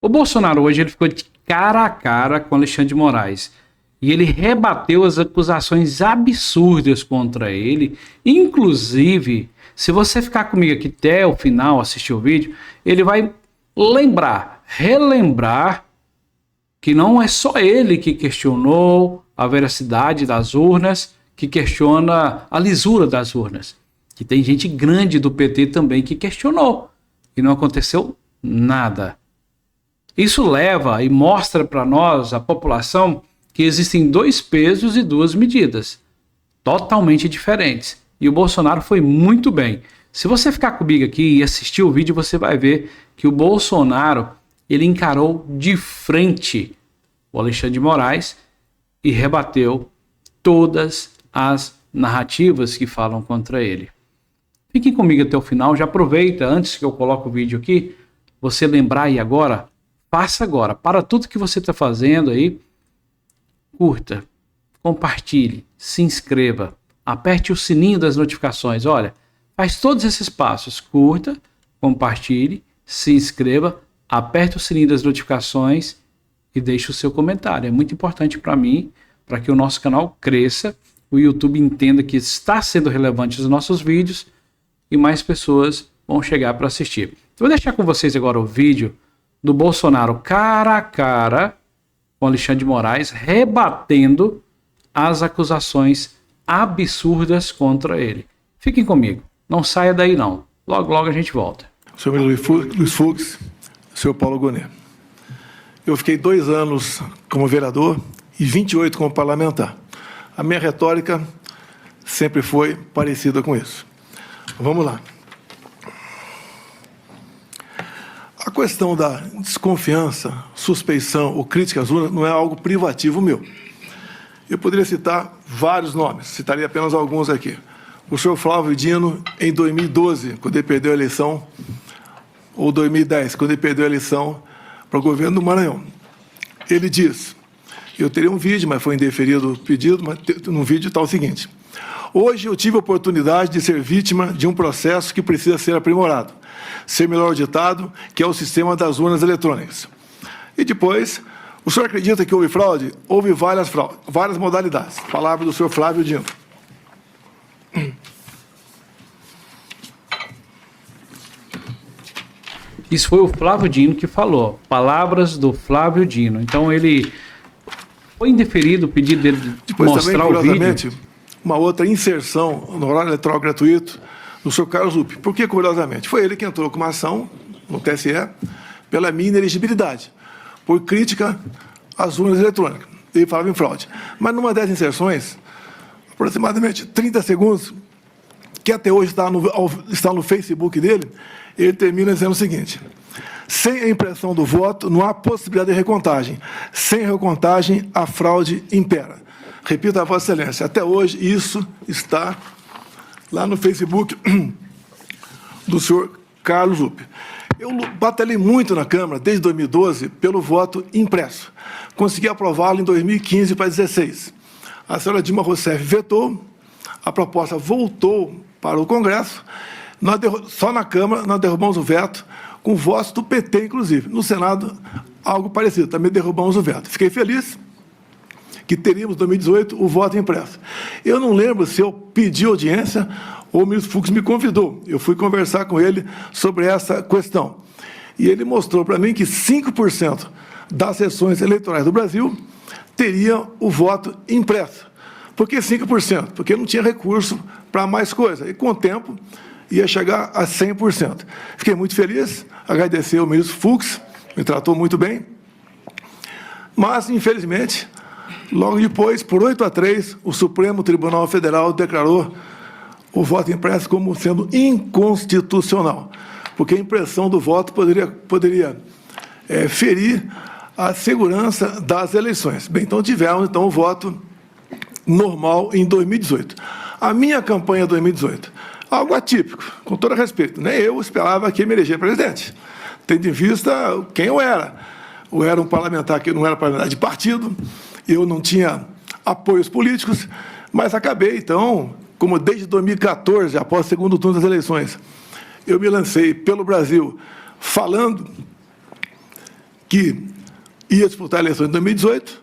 O Bolsonaro hoje ele ficou de cara a cara com Alexandre de Moraes. E ele rebateu as acusações absurdas contra ele. Inclusive, se você ficar comigo aqui até o final, assistir o vídeo, ele vai relembrar que não é só ele que questionou a veracidade das urnas, que questiona a lisura das urnas. Que tem gente grande do PT também que questionou. E não aconteceu nada. Isso leva e mostra para nós, a população, que existem dois pesos e duas medidas, totalmente diferentes. E o Bolsonaro foi muito bem. Se você ficar comigo aqui e assistir o vídeo, você vai ver que o Bolsonaro, ele encarou de frente o Alexandre de Moraes e rebateu todas as narrativas que falam contra ele. Fiquem comigo até o final, já aproveita, antes que eu coloque o vídeo aqui, você lembrar aí agora, faça agora, para tudo que você está fazendo aí, curta, compartilhe, se inscreva, aperte o sininho das notificações. Olha, faz todos esses passos, curta, compartilhe, se inscreva, aperte o sininho das notificações e deixe o seu comentário. É muito importante para mim, para que o nosso canal cresça, o YouTube entenda que está sendo relevante os nossos vídeos e mais pessoas vão chegar para assistir. Vou deixar com vocês agora o vídeo do Bolsonaro cara a cara com Alexandre de Moraes, rebatendo as acusações absurdas contra ele. Fiquem comigo, não saia daí não. Logo, logo a gente volta. Senhor Luiz Fux, senhor Paulo Gonet. Eu fiquei 2 anos como vereador e 28 como parlamentar. A minha retórica sempre foi parecida com isso. Vamos lá. A questão da desconfiança, suspeição ou crítica às urnas não é algo privativo meu. Eu poderia citar vários nomes, citaria apenas alguns aqui. O senhor Flávio Dino, em 2012, quando ele perdeu a eleição, ou 2010, quando ele perdeu a eleição para o governo do Maranhão. Ele diz, eu teria um vídeo, mas foi indeferido o pedido, mas no vídeo está o seguinte: hoje eu tive a oportunidade de ser vítima de um processo que precisa ser aprimorado, ser melhor auditado, que é o sistema das urnas eletrônicas. E depois, o senhor acredita que houve fraude? Houve várias modalidades. Palavra do senhor Flávio Dino. Isso foi o Flávio Dino que falou. Palavras do Flávio Dino. Então ele foi indeferido o pedido dele de depois, mostrar também, o vídeo. Uma outra inserção no horário eleitoral gratuito do senhor Carlos Lupe. Por que, curiosamente? Foi ele que entrou com uma ação no TSE pela minha inelegibilidade, por crítica às urnas eletrônicas. Ele falava em fraude. Mas numa dessas inserções, aproximadamente 30 segundos, que até hoje está no Facebook dele, ele termina dizendo o seguinte: sem a impressão do voto, não há possibilidade de recontagem. Sem recontagem, a fraude impera. Repito a Vossa Excelência, até hoje isso está lá no Facebook do senhor Carlos Lupe. Eu batalhei muito na Câmara, desde 2012, pelo voto impresso. Consegui aprová-lo em 2015 para 2016. A senhora Dilma Rousseff vetou, a proposta voltou para o Congresso, só na Câmara nós derrubamos o veto, com votos do PT, inclusive. No Senado, algo parecido, também derrubamos o veto. Fiquei feliz que teríamos, em 2018, o voto impresso. Eu não lembro se eu pedi audiência ou o ministro Fux me convidou. Eu fui conversar com ele sobre essa questão. E ele mostrou para mim que 5% das sessões eleitorais do Brasil teria o voto impresso. Por que 5%? Porque não tinha recurso para mais coisa. E, com o tempo, ia chegar a 100%. Fiquei muito feliz, agradecer ao ministro Fux, me tratou muito bem. Mas, infelizmente, logo depois, por 8-3, o Supremo Tribunal Federal declarou o voto impresso como sendo inconstitucional, porque a impressão do voto poderia ferir a segurança das eleições. Bem, então tivemos o voto normal em 2018. A minha campanha 2018, algo atípico, com todo respeito, nem eu esperava que me eleger presidente, tendo em vista quem eu era. Eu era um parlamentar que não era parlamentar de partido, eu não tinha apoios políticos, mas acabei, então, como desde 2014, após o segundo turno das eleições, eu me lancei pelo Brasil falando que ia disputar a eleição em 2018,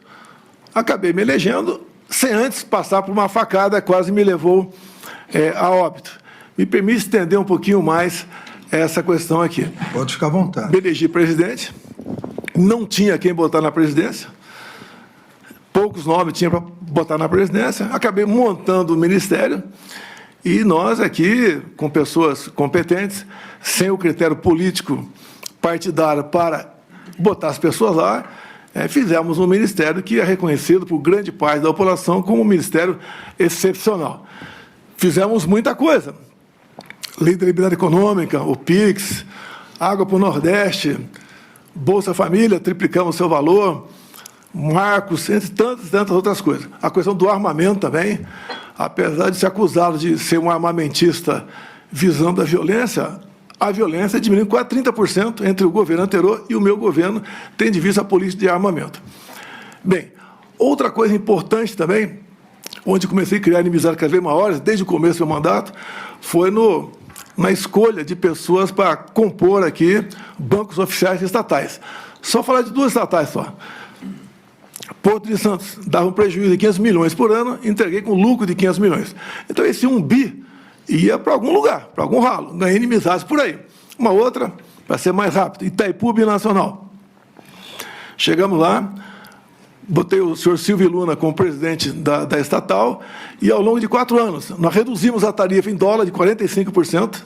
acabei me elegendo sem antes passar por uma facada, quase me levou a óbito. Me permite estender um pouquinho mais essa questão aqui. Pode ficar à vontade. Me elegi presidente, não tinha quem botar na presidência, poucos nomes tinha para botar na presidência, acabei montando o ministério e nós aqui, com pessoas competentes, sem o critério político partidário para botar as pessoas lá, fizemos um ministério que é reconhecido por grande parte da população como um ministério excepcional. Fizemos muita coisa. Lei da Liberdade Econômica, o PIX, Água para o Nordeste, Bolsa Família, triplicamos o seu valor, marcos, entre tantas outras coisas. A questão do armamento também, apesar de ser acusado de ser um armamentista visando a violência diminuiu quase 30% entre o governo anterior e o meu governo, tendo em vista a política de armamento. Bem, outra coisa importante também, onde comecei a criar inimizades cada vez maiores, desde o começo do meu mandato, foi na escolha de pessoas para compor aqui bancos oficiais estatais. Só falar de duas estatais só. Porto de Santos dava um prejuízo de 500 milhões por ano, entreguei com lucro de 500 milhões. Então, esse 1 bi ia para algum lugar, para algum ralo, ganhei inimizades por aí. Uma outra, para ser mais rápido, Itaipu Binacional. Chegamos lá, botei o senhor Silvio Luna como presidente da estatal, e ao longo de 4 anos, nós reduzimos a tarifa em dólar de 45%,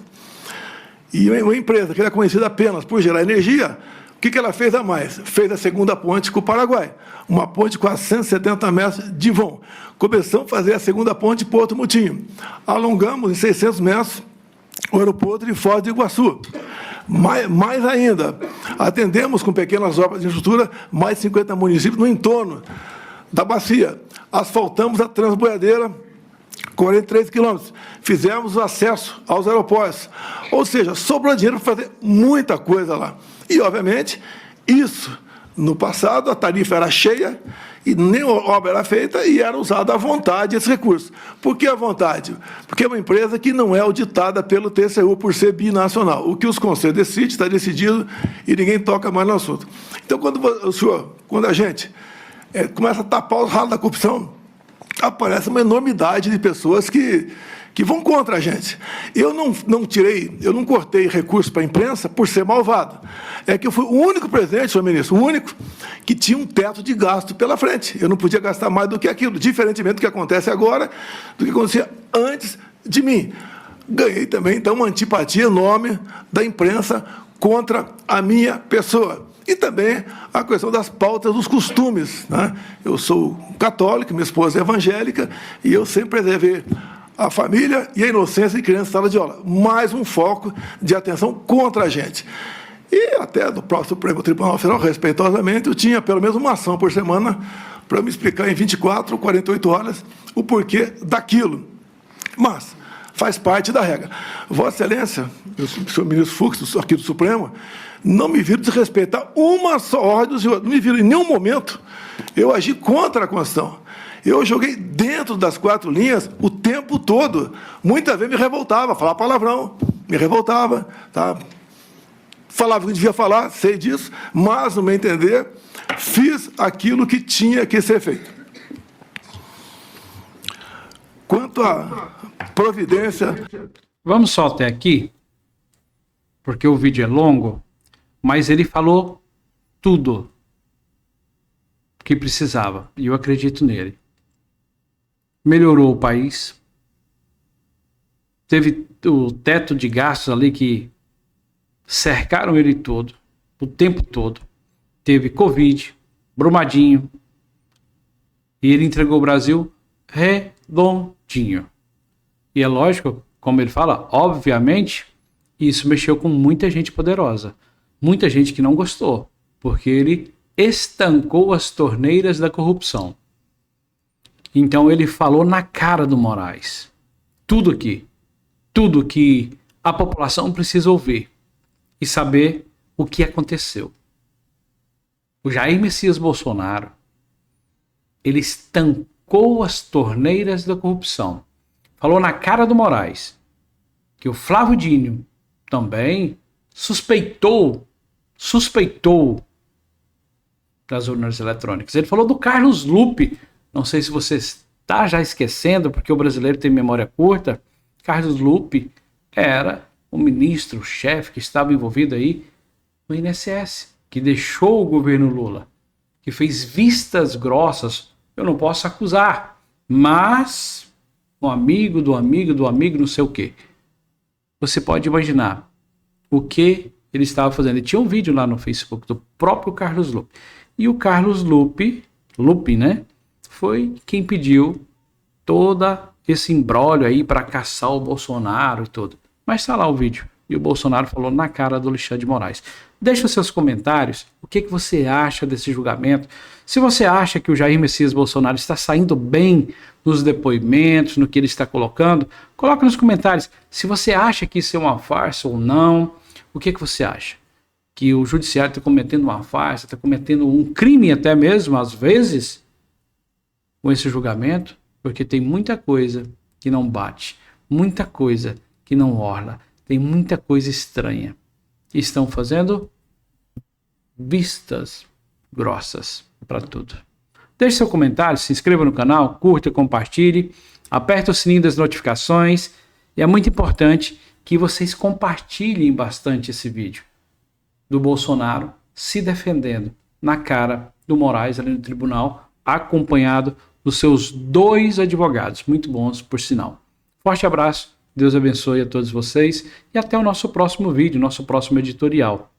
e uma empresa que era conhecida apenas por gerar energia, o que ela fez a mais? Fez a segunda ponte com o Paraguai, uma ponte com 170 metros de vão. Começamos a fazer a segunda ponte Porto Mutinho. Alongamos em 600 metros o aeroporto de Foz do Iguaçu. Mais ainda, atendemos com pequenas obras de infraestrutura mais de 50 municípios no entorno da bacia. Asfaltamos a Transboiadeira, 43 quilômetros. Fizemos o acesso aos aeroportos. Ou seja, sobrou dinheiro para fazer muita coisa lá. E, obviamente, isso, no passado, a tarifa era cheia e nem obra era feita e era usada à vontade esse recurso. Por que à vontade? Porque é uma empresa que não é auditada pelo TCU por ser binacional. O que os conselhos decidem, está decidido e ninguém toca mais no assunto. Então, quando a gente começa a tapar os ralos da corrupção, aparece uma enormidade de pessoas que vão contra a gente. Eu não cortei recursos para a imprensa por ser malvado. É que eu fui o único presidente, senhor ministro, o único que tinha um teto de gasto pela frente. Eu não podia gastar mais do que aquilo, diferentemente do que acontece agora, do que acontecia antes de mim. Ganhei também, então, uma antipatia enorme da imprensa contra a minha pessoa. E também a questão das pautas dos costumes, né? Eu sou católico, minha esposa é evangélica, e eu sempre preservei a família e a inocência de criança em sala de aula. Mais um foco de atenção contra a gente. E até do próprio Supremo Tribunal Federal, respeitosamente, eu tinha pelo menos uma ação por semana para me explicar em 24, 48 horas o porquê daquilo. Mas faz parte da regra. Vossa Excelência, o senhor ministro Fux, aqui do Supremo, não me viram desrespeitar uma só ordem do senhor. Não me viram em nenhum momento eu agi contra a Constituição. Eu joguei dentro das 4 linhas o tempo todo. Muitas vezes me revoltava, falava palavrão, me revoltava, tá? Falava o que devia falar, sei disso, mas, no meu entender, fiz aquilo que tinha que ser feito. Quanto à providência... Vamos só até aqui, porque o vídeo é longo, mas ele falou tudo que precisava, e eu acredito nele. Melhorou o país, teve o teto de gastos ali que cercaram ele todo, o tempo todo. Teve Covid, Brumadinho, e ele entregou o Brasil redondinho. E é lógico, como ele fala, obviamente, isso mexeu com muita gente poderosa, muita gente que não gostou, porque ele estancou as torneiras da corrupção. Então ele falou na cara do Moraes. Tudo aqui. Tudo que a população precisa ouvir. E saber o que aconteceu. O Jair Messias Bolsonaro, ele estancou as torneiras da corrupção. Falou na cara do Moraes. Que o Flávio Dino também suspeitou das urnas eletrônicas. Ele falou do Carlos Lupe. Não sei se você está já esquecendo, porque o brasileiro tem memória curta. Carlos Lupe era o ministro, o chefe que estava envolvido aí no INSS, que deixou o governo Lula, que fez vistas grossas. Eu não posso acusar, mas um amigo do amigo do amigo, não sei o quê. Você pode imaginar o que ele estava fazendo. Ele tinha um vídeo lá no Facebook do próprio Carlos Lupe. E o Carlos Lupe, né, foi quem pediu toda esse imbróglio aí para caçar o Bolsonaro e tudo. Mas está lá o vídeo. E o Bolsonaro falou na cara do Alexandre de Moraes. Deixa os seus comentários. O que você acha desse julgamento? Se você acha que o Jair Messias Bolsonaro está saindo bem nos depoimentos, no que ele está colocando, coloca nos comentários. Se você acha que isso é uma farsa ou não, o que você acha? Que o judiciário está cometendo uma farsa, está cometendo um crime até mesmo, às vezes, com esse julgamento? Porque tem muita coisa que não bate, muita coisa que não orla, tem muita coisa estranha. Estão fazendo vistas grossas para tudo. Deixe seu comentário, se inscreva no canal, curta, compartilhe, aperte o sininho das notificações e é muito importante que vocês compartilhem bastante esse vídeo do Bolsonaro se defendendo na cara do Moraes ali no tribunal, acompanhado dos seus 2 advogados, muito bons por sinal. Forte abraço, Deus abençoe a todos vocês e até o nosso próximo vídeo, nosso próximo editorial.